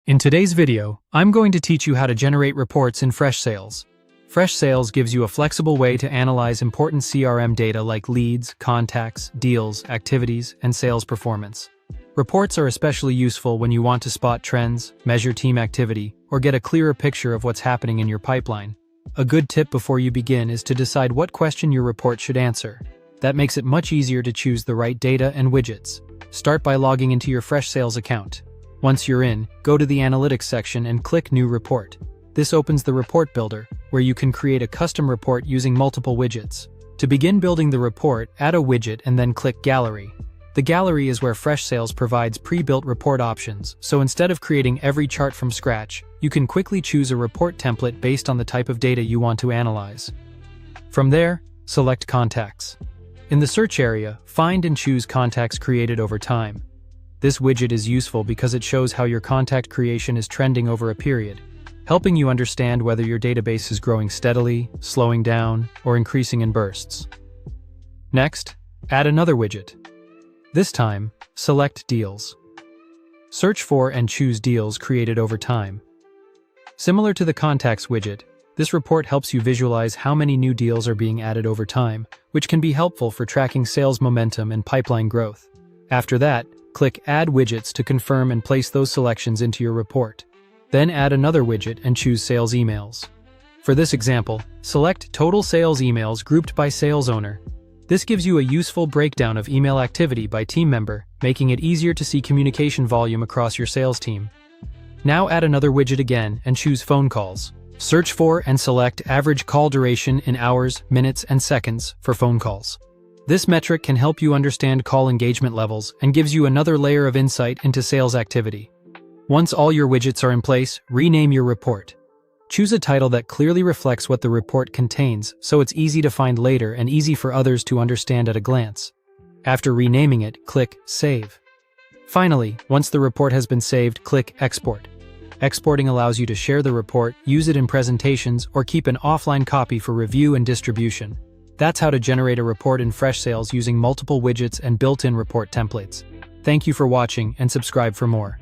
In today's video, I'm going to teach you how to generate reports in Freshsales. Freshsales gives you a flexible way to analyze important CRM data like leads, contacts, deals, activities, and sales performance. Reports are especially useful when you want to spot trends, measure team activity, or get a clearer picture of what's happening in your pipeline. A good tip before you begin is to decide what question your report should answer. That makes it much easier to choose the right data and widgets. Start by logging into your Freshsales account. Once you're in, go to the Analytics section and click New Report. This opens the Report Builder, where you can create a custom report using multiple widgets. To begin building the report, add a widget and then click Gallery. The gallery is where Freshsales provides pre-built report options, so instead of creating every chart from scratch, you can quickly choose a report template based on the type of data you want to analyze. From there, select Contacts. In the search area, find and choose contacts created over time. This widget is useful because it shows how your contact creation is trending over a period, helping you understand whether your database is growing steadily, slowing down, or increasing in bursts. Next, add another widget. This time, select Deals. Search for and choose deals created over time. Similar to the Contacts widget, this report helps you visualize how many new deals are being added over time, which can be helpful for tracking sales momentum and pipeline growth. After that, click Add Widgets to confirm and place those selections into your report. Then add another widget and choose Sales Emails. For this example, select Total Sales Emails grouped by Sales Owner. This gives you a useful breakdown of email activity by team member, making it easier to see communication volume across your sales team. Now add another widget again and choose Phone Calls. Search for and select Average Call Duration in hours, minutes, and seconds for phone calls. This metric can help you understand call engagement levels and gives you another layer of insight into sales activity. Once all your widgets are in place, rename your report. Choose a title that clearly reflects what the report contains so it's easy to find later and easy for others to understand at a glance. After renaming it, click Save. Finally, once the report has been saved, click Export. Exporting allows you to share the report, use it in presentations, or keep an offline copy for review and distribution. That's how to generate a report in Freshsales using multiple widgets and built-in report templates. Thank you for watching and subscribe for more.